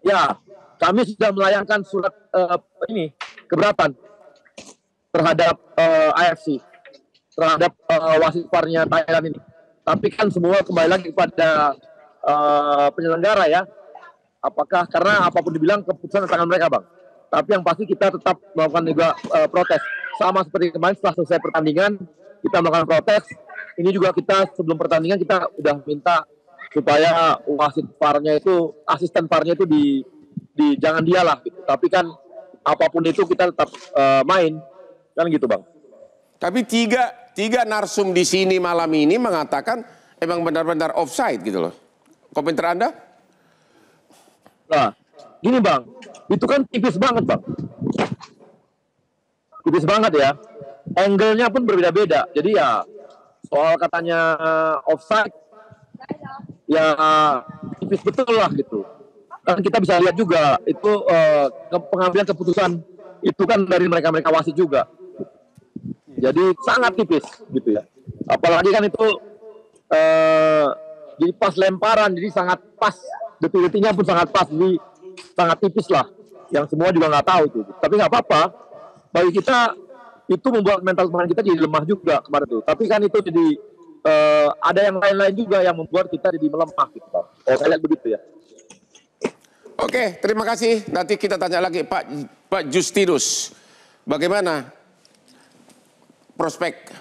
Ya, kami sudah melayangkan surat keberatan terhadap AFC, terhadap wasit VAR-nya Thailand ini. Tapi kan semua kembali lagi kepada penyelenggara ya. Apakah karena apapun dibilang keputusan di tangan mereka, Bang. Tapi yang pasti kita tetap melakukan juga protes. Sama seperti kemarin setelah selesai pertandingan, kita melakukan protes. Ini juga kita sebelum pertandingan kita udah minta supaya wasit VAR-nya itu, asisten VAR-nya itu di jangan dialah gitu. Tapi kan apapun itu kita tetap main. Kan gitu, Bang. Tapi tiga narsum di sini malam ini mengatakan emang benar-benar offside gitu loh. Komentar Anda? Nah, gini Bang, itu kan tipis banget Bang. Tipis banget ya. Angle-nya pun berbeda-beda. Jadi ya soal katanya offside, ya tipis betul lah gitu. Kan kita bisa lihat juga itu pengambilan keputusan itu kan dari mereka-mereka wasit juga. Jadi sangat tipis gitu ya. Apalagi kan itu jadi pas lemparan, jadi sangat pas. Detik-detiknya pun sangat pas, jadi sangat tipis lah. Yang semua juga nggak tahu itu. Tapi nggak apa-apa. Bagi kita itu membuat mental pemain kita jadi lemah juga kemarin itu. Tapi kan itu jadi ada yang lain-lain juga yang membuat kita jadi melemah gitu. Saya lihat begitu ya. Oke, terima kasih. Nanti kita tanya lagi Pak Justinus. Bagaimana prospek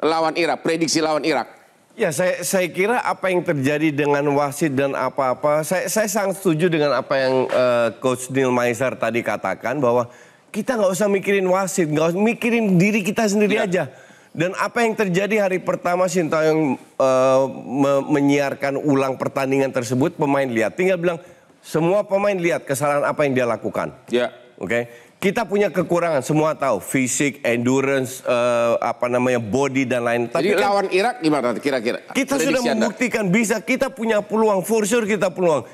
lawan Irak, prediksi lawan Irak? Ya, saya kira apa yang terjadi dengan wasit dan apa-apa, saya sangat setuju dengan apa yang Coach Neil Maizar tadi katakan, bahwa kita nggak usah mikirin wasit, nggak usah mikirin diri kita sendiri aja. Dan apa yang terjadi hari pertama Sintayong menyiarkan ulang pertandingan tersebut, pemain lihat, tinggal bilang semua pemain lihat kesalahan apa yang dia lakukan. Ya, oke. Kita punya kekurangan, semua tahu, fisik, endurance, body dan lain. Tapi jadi lawan Irak gimana kira-kira? Kita sudah membuktikan bisa, kita punya peluang, for sure kita peluang.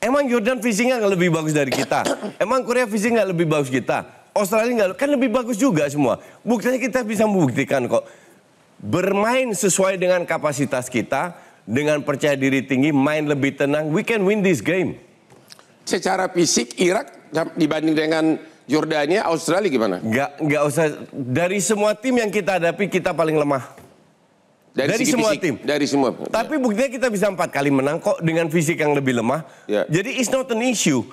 Emang Jordan fisiknya nggak lebih bagus dari kita? Emang Korea fisik nggak lebih bagus kita? Australia nggak, kan lebih bagus juga semua. Buktinya kita bisa membuktikan kok. Bermain sesuai dengan kapasitas kita, dengan percaya diri tinggi, main lebih tenang, we can win this game. Secara fisik Irak dibanding dengan Jordania, Australia gimana? Nggak usah. Dari semua tim yang kita hadapi, kita paling lemah. Dari semua tim. Dari semua. Tapi buktinya kita bisa 4 kali menang kok dengan fisik yang lebih lemah. Ya. Jadi it's not an issue.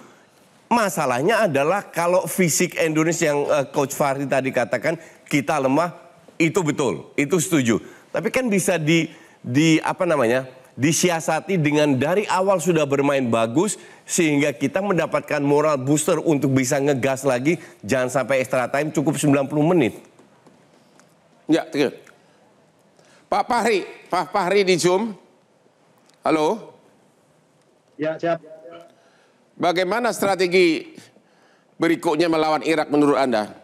Masalahnya adalah kalau fisik Indonesia yang Coach Fahri tadi katakan kita lemah, itu betul, itu setuju. Tapi kan bisa disiasati dengan dari awal sudah bermain bagus sehingga kita mendapatkan moral booster untuk bisa ngegas lagi, jangan sampai extra time, cukup 90 menit. Ya, Pak Fahri di Zoom. Halo. Ya, siap. Bagaimana strategi berikutnya melawan Irak menurut Anda?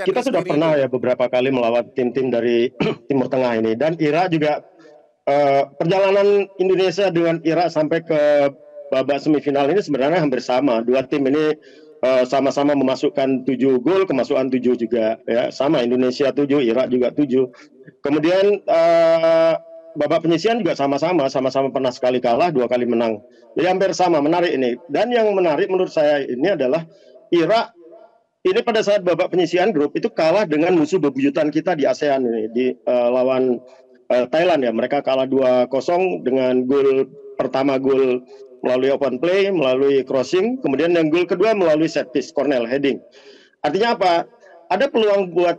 Kita sudah pernah ya beberapa kali melawan tim-tim dari Timur Tengah ini, dan Irak juga perjalanan Indonesia dengan Irak sampai ke babak semifinal ini sebenarnya hampir sama. Dua tim ini sama-sama memasukkan 7 gol, kemasukan 7 juga ya. Sama, Indonesia 7, Irak juga 7. Kemudian babak penyisihan juga sama-sama pernah sekali kalah, 2 kali menang. Jadi hampir sama, menarik ini. Dan yang menarik menurut saya ini adalah Irak ini pada saat babak penyisihan grup itu kalah dengan musuh bebuyutan kita di ASEAN ini, di lawan Thailand ya. Mereka kalah 2-0 dengan gol pertama melalui open play, melalui crossing, kemudian yang gol kedua melalui set piece, corner, heading. Artinya apa? Ada peluang buat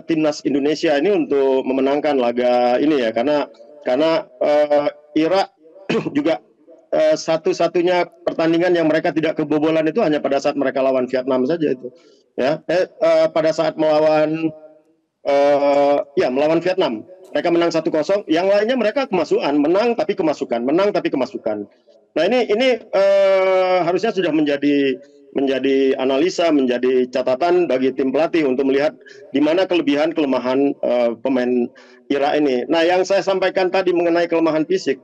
timnas Indonesia ini untuk memenangkan laga ini ya, karena Irak juga satu-satunya pertandingan yang mereka tidak kebobolan itu hanya pada saat mereka lawan Vietnam saja itu. Ya, pada saat melawan Vietnam, mereka menang 1-0. Yang lainnya mereka kemasukan, menang tapi kemasukan. Nah ini harusnya sudah menjadi analisa, menjadi catatan bagi tim pelatih untuk melihat di mana kelebihan kelemahan pemain Irak ini. Nah, yang saya sampaikan tadi mengenai kelemahan fisik,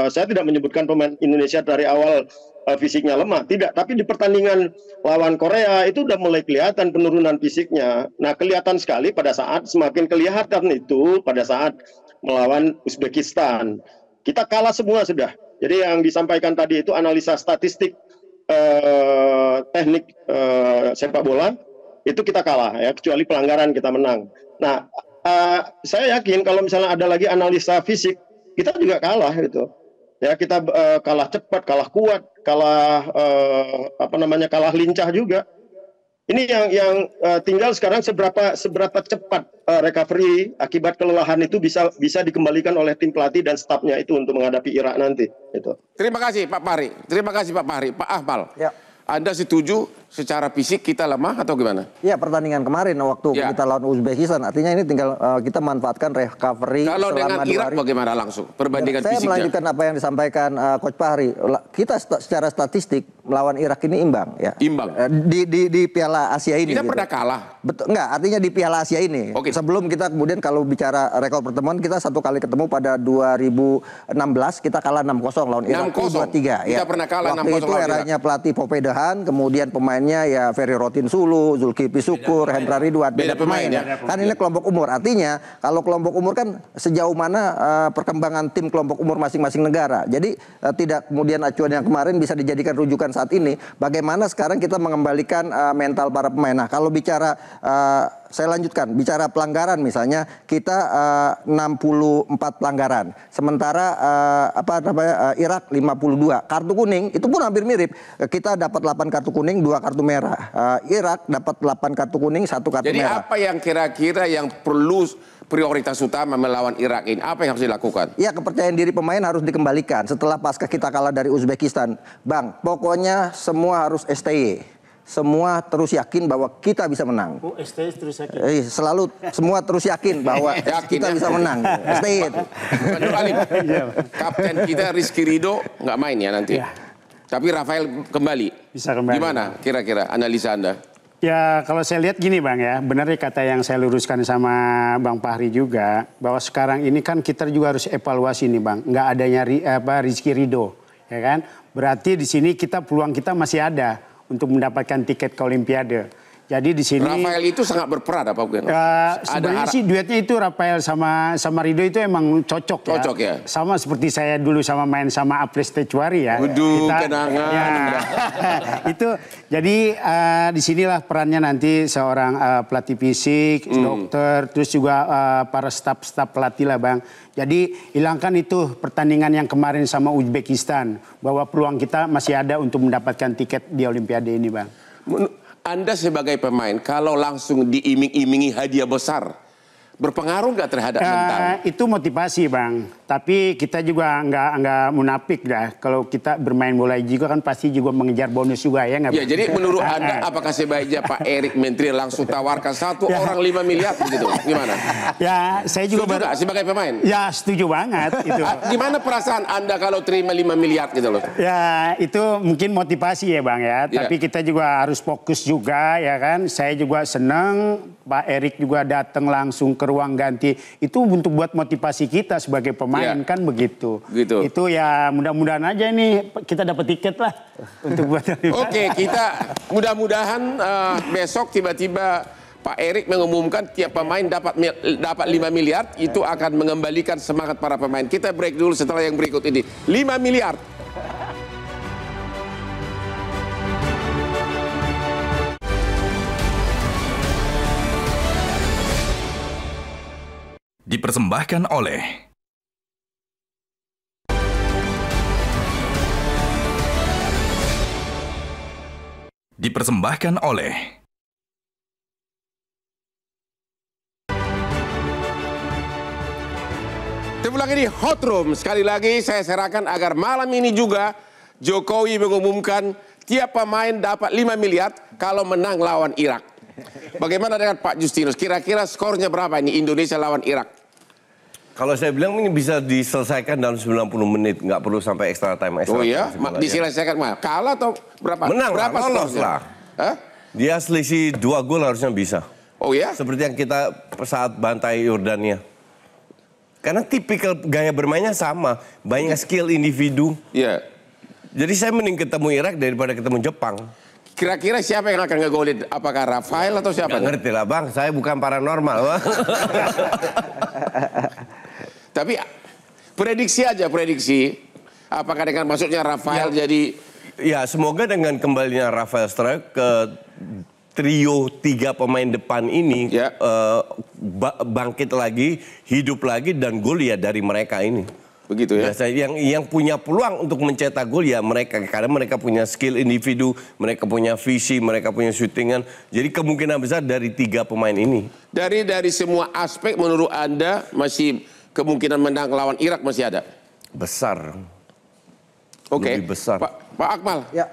saya tidak menyebutkan pemain Indonesia dari awal fisiknya lemah, tidak. Tapi di pertandingan lawan Korea itu udah mulai kelihatan penurunan fisiknya. Nah, kelihatan sekali semakin kelihatan itu pada saat melawan Uzbekistan. Kita kalah semua sudah. Jadi yang disampaikan tadi itu analisa statistik teknik sepak bola itu kita kalah ya, kecuali pelanggaran kita menang. Nah, saya yakin kalau misalnya ada lagi analisa fisik, kita juga kalah gitu. Ya, kita kalah cepat, kalah kuat, kalah kalah lincah juga. Ini yang tinggal sekarang seberapa cepat recovery akibat kelelahan itu bisa dikembalikan oleh tim pelatih dan stafnya itu untuk menghadapi Irak nanti. Itu. Terima kasih Pak Fahri. Terima kasih Pak Fahri. Pak Akmal. Ya. Anda setuju secara fisik kita lemah atau gimana? Ya, pertandingan kemarin waktu kita lawan Uzbekistan, artinya ini tinggal kita manfaatkan recovery kalau selama dengan Irak bagaimana langsung perbandingan saya fisiknya? Saya melanjutkan apa yang disampaikan Coach Fahri. Kita secara statistik melawan Irak ini imbang ya. Imbang. Di Piala Asia ini. Kita pernah kalah. Betul, enggak, artinya di Piala Asia ini. Okay. Sebelum kita kemudian kalau bicara rekor pertemuan, kita satu kali ketemu pada 2016 kita kalah 6-0 lawan Irak. 6-0. Ya. Kita pernah kalah 6-0 waktu itu eranya pelatih Popedahan, kemudian pemainnya ya Ferry Rotin Sulu, Zulkifli Syukur, Hendra Ridwan, beda pemain ya. Kan ini kelompok umur. Artinya kalau kelompok umur kan sejauh mana perkembangan tim kelompok umur masing-masing negara. Jadi tidak kemudian acuan yang kemarin bisa dijadikan rujukan saat ini. Bagaimana sekarang kita mengembalikan mental para pemain. Nah, kalau bicara saya lanjutkan, bicara pelanggaran misalnya kita 64 pelanggaran. Sementara Irak 52. Kartu kuning itu pun hampir mirip. Kita dapat 8 kartu kuning, 2 kartu merah. Irak dapat 8 kartu kuning, 1 kartu Jadi merah. Jadi apa yang kira-kira yang perlu prioritas utama melawan Irak ini? Apa yang harus dilakukan? Ya, kepercayaan diri pemain harus dikembalikan. Setelah pasca kita kalah dari Uzbekistan. Bang, pokoknya semua harus STY. Semua terus yakin bahwa kita bisa menang. Oh, STY terus yakin. Selalu semua terus yakin bahwa kita bisa menang. STY itu. Nur Alim, kapten kita Rizky Ridho nggak main ya nanti. Ya. Tapi Rafael kembali. Bisa kembali. Gimana kira-kira analisa Anda? Ya, kalau saya lihat gini Bang ya, benar ya kata yang saya luruskan sama Bang Fahri juga, bahwa sekarang ini kan kita juga harus evaluasi nih Bang, nggak adanya Rizky Ridho, ya kan? Berarti di sini peluang kita masih ada untuk mendapatkan tiket ke Olimpiade. Jadi di sini Rafael itu sangat berperan apa bukan? Sebenarnya sih duetnya itu Rafael sama Ridho itu emang cocok ya. Cocok ya. Sama seperti saya dulu main sama Apres Tecuari ya. Waduh, kenangan. Ya, itu jadi disinilah perannya nanti seorang pelatih fisik, dokter, terus juga para staf pelatih lah Bang. Jadi hilangkan itu pertandingan yang kemarin sama Uzbekistan, bahwa peluang kita masih ada untuk mendapatkan tiket di Olimpiade ini Bang. Anda sebagai pemain, kalau langsung diiming-imingi hadiah besar, berpengaruh nggak terhadap mental? Itu motivasi Bang, tapi kita juga nggak munafik dah. Kalau kita bermain bola juga kan pasti juga mengejar bonus juga ya nggak? Ya, jadi menurut Anda apakah sebaiknya Pak Erik Menteri langsung tawarkan satu orang 5 miliar begitu? Gimana? Ya, saya juga sebagai pemain. Ya, setuju banget itu. Gimana perasaan Anda kalau terima 5 miliar gitu loh? Ya, itu mungkin motivasi ya Bang ya. Tapi kita juga harus fokus juga ya kan. Saya juga senang Pak Erik juga datang langsung ke ruang ganti. Itu untuk buat motivasi kita sebagai pemain kan begitu. Itu ya mudah-mudahan aja ini kita dapat tiket lah untuk buat. Oke, kita mudah-mudahan besok tiba-tiba Pak Erik mengumumkan tiap pemain dapat 5 miliar, itu akan mengembalikan semangat para pemain. Kita break dulu setelah yang berikut ini. 5 miliar. Dipersembahkan oleh Ketemu lagi di Hot Room. Sekali lagi saya serahkan agar malam ini juga Jokowi mengumumkan tiap pemain dapat 5 miliar kalau menang lawan Irak. Bagaimana dengan Pak Justinus? Kira-kira skornya berapa ini Indonesia lawan Irak? Kalau saya bilang ini bisa diselesaikan dalam 90 menit, nggak perlu sampai extra time. Oh iya? Diselesaikan mah? Kalah atau berapa? Menang, berapa lolos lah. Dia selisih 2 gol harusnya bisa. Oh ya? Seperti yang kita saat bantai Yordania. Karena tipikal gaya bermainnya sama, banyak skill individu. Iya. Jadi saya mending ketemu Irak daripada ketemu Jepang. Kira-kira siapa yang akan ngegolin? Apakah Rafael atau siapa? Nggak ngerti lah bang, saya bukan paranormal. Tapi prediksi aja, prediksi. Apakah dengan masuknya Rafael jadi... Ya semoga dengan kembalinya Rafael Struijk ke trio 3 pemain depan ini bangkit lagi, hidup lagi, dan gol ya dari mereka ini. Begitu ya? Yang punya peluang untuk mencetak gol ya mereka, karena mereka punya skill individu, mereka punya visi, mereka punya syutingan. Jadi kemungkinan besar dari 3 pemain ini. Dari semua aspek menurut Anda masih kemungkinan menang lawan Irak masih ada? Besar. Oke. Lebih besar. Pak Akmal. Ya.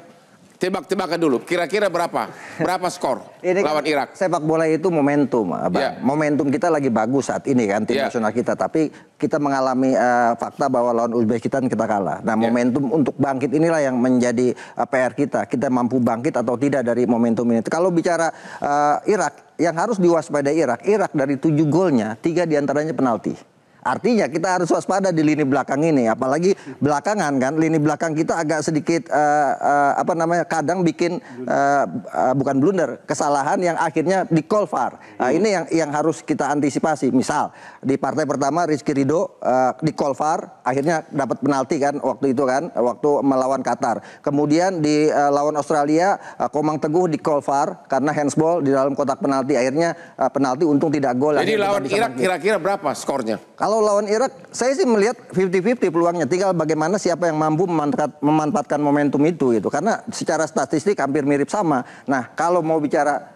Tebak-tebakan dulu, kira-kira berapa skor ini lawan Irak? Sepak bola itu momentum, Abang. Yeah. Momentum kita lagi bagus saat ini kan, tim nasional kita. Tapi kita mengalami fakta bahwa lawan Uzbekistan kita kalah. Nah, momentum untuk bangkit inilah yang menjadi PR kita. Kita mampu bangkit atau tidak dari momentum ini. Kalau bicara Irak, yang harus diwaspadai Irak dari 7 golnya, 3 diantaranya penalti. Artinya kita harus waspada di lini belakang ini, apalagi belakangan kan lini belakang kita agak sedikit kadang bikin bukan blunder, kesalahan yang akhirnya di call VAR. Ini yang harus kita antisipasi. Misal di partai pertama Rizky Ridho di call VAR akhirnya dapat penalti kan waktu itu kan, waktu melawan Qatar. Kemudian di lawan Australia Komang Teguh di call VAR karena handsball di dalam kotak penalti, akhirnya penalti untung tidak gol. Jadi lawan Irak kira-kira berapa skornya? Kalau lawan Irak, saya sih melihat 50-50 peluangnya. Tinggal bagaimana siapa yang mampu memanfaatkan momentum itu gitu. Karena secara statistik hampir mirip sama. Nah, kalau mau bicara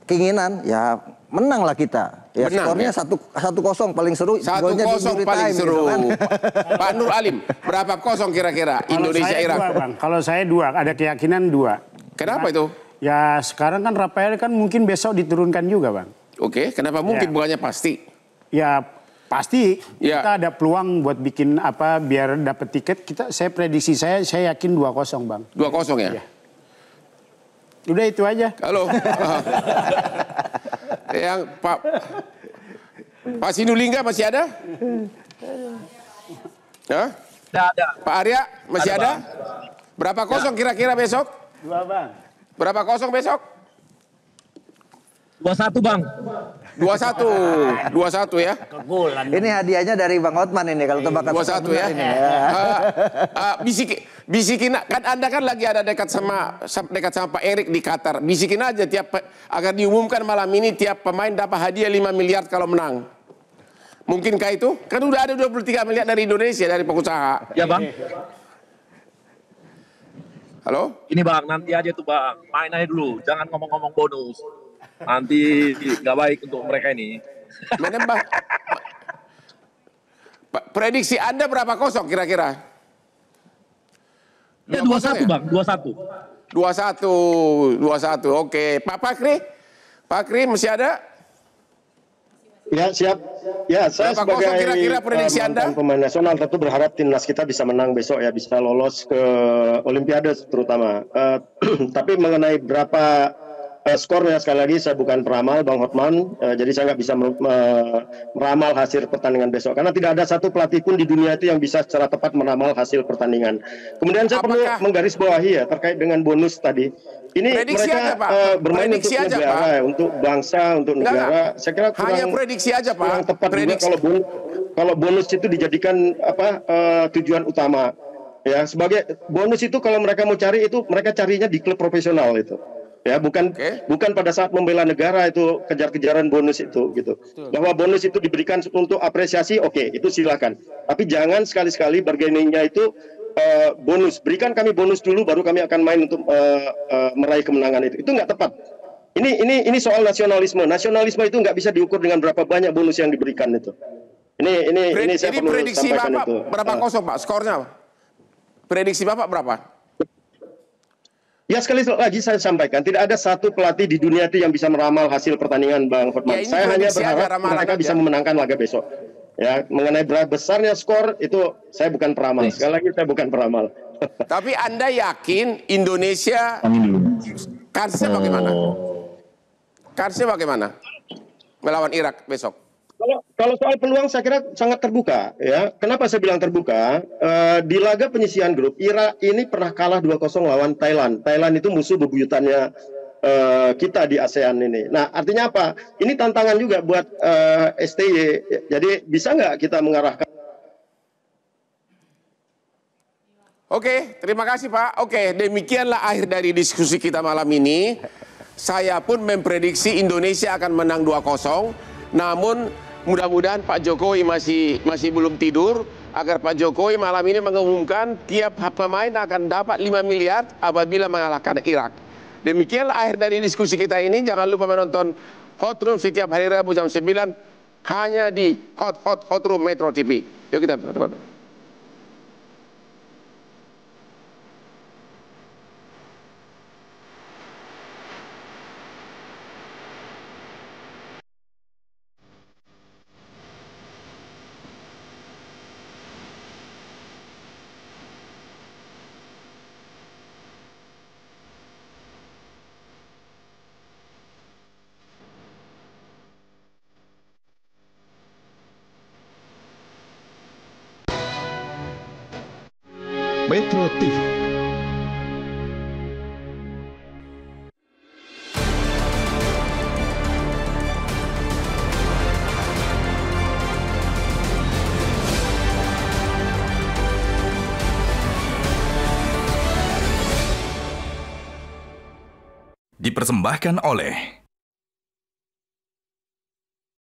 keinginan, ya menanglah kita. Ya, skornya 1-0 paling seru. 1-0 paling seru. Gitu kan? Pak Nur Alim, berapa kosong kira-kira Indonesia Irak? Kalau saya 2, ada keyakinan 2. Kenapa itu? Ya sekarang kan Rafael kan mungkin besok diturunkan juga, Bang. Oke, kenapa mungkin bukannya pasti? Ya pasti kita ada peluang buat bikin biar dapat tiket. Saya prediksi saya yakin 2-0, Bang. 2-0 ya? Udah itu aja. Halo. Yang Pak Sinulingga masih ada? Ada. Pak Arya masih ada? Berapa kosong kira-kira besok? 2, Bang. Berapa kosong besok? 2-1, Bang. 2-1 ya. Ini hadiahnya dari Bang Hotman ini kalau tebakan 2-1 ya. Bisikin kan Anda kan lagi ada dekat sama Pak Erik di Qatar. Bisikin aja agar diumumkan malam ini tiap pemain dapat hadiah 5 miliar kalau menang. Mungkinkah itu? Kan udah ada 23 miliar dari Indonesia dari pengusaha. Ya, Bang. Halo? Ini Bang, nanti aja tuh Bang. Main aja dulu, jangan ngomong-ngomong bonus. Nanti nggak baik untuk mereka ini. Menembak. Prediksi Anda berapa kosong kira-kira? Ya 2-1 Bang, 2-1. 2-1, oke. Pak Fakri masih ada? Ya siap. Ya saya berapa sebagai kira-kira prediksi Anda? Pemain nasional tentu berharap timnas kita bisa menang besok ya, bisa lolos ke Olimpiade terutama. Tapi mengenai berapa skornya sekali lagi saya bukan peramal Bang Hotman, jadi saya nggak bisa meramal hasil pertandingan besok karena tidak ada satu pelatih pun di dunia itu yang bisa secara tepat meramal hasil pertandingan. Kemudian saya perlu menggarisbawahi ya terkait dengan bonus tadi. Ini prediksi mereka aja, bermain untuk negara, ya, untuk bangsa, untuk negara. Saya kira hanya prediksi aja Pak. Kurang tepat juga kalau bonus itu dijadikan tujuan utama. Ya, sebagai bonus itu kalau mereka mau cari itu mereka carinya di klub profesional itu. Ya, bukan pada saat membela negara itu kejar-kejaran bonus itu gitu. Bahwa bonus itu diberikan untuk apresiasi, oke, itu silakan. Tapi jangan sekali-sekali bargainingnya itu bonus. Berikan kami bonus dulu baru kami akan main untuk meraih kemenangan itu. Itu nggak tepat. Ini soal nasionalisme. Nasionalisme itu nggak bisa diukur dengan berapa banyak bonus yang diberikan itu. Ini saya perlu prediksi sampaikan Bapak itu. Berapa kosong Pak skornya? Prediksi Bapak berapa? Ya sekali lagi saya sampaikan, tidak ada satu pelatih di dunia itu yang bisa meramal hasil pertandingan Bang Hotman. Ya, saya hanya berharap mereka bisa memenangkan laga besok. Ya, mengenai berapa besarnya skor itu saya bukan peramal. Sekali lagi saya bukan peramal. Tapi Anda yakin Indonesia kansnya bagaimana? Kansnya bagaimana melawan Irak besok? Kalau soal peluang saya kira sangat terbuka ya. Kenapa saya bilang terbuka? Di laga penyisihan grup Irak ini pernah kalah 2-0 lawan Thailand. Thailand itu musuh bebuyutannya kita di ASEAN ini. Nah, artinya apa? Ini tantangan juga buat STY. Jadi bisa nggak kita mengarahkan? Oke, terima kasih Pak. Oke, demikianlah akhir dari diskusi kita malam ini. Saya pun memprediksi Indonesia akan menang 2-0. Namun mudah-mudahan Pak Jokowi masih belum tidur agar Pak Jokowi malam ini mengumumkan tiap pemain akan dapat 5 miliar apabila mengalahkan Irak. Demikianlah akhir dari diskusi kita ini. Jangan lupa menonton Hot Room setiap hari Rabu jam 9 hanya di Hot Room Metro TV. Yuk kita tonton. Metro TV. Dipersembahkan oleh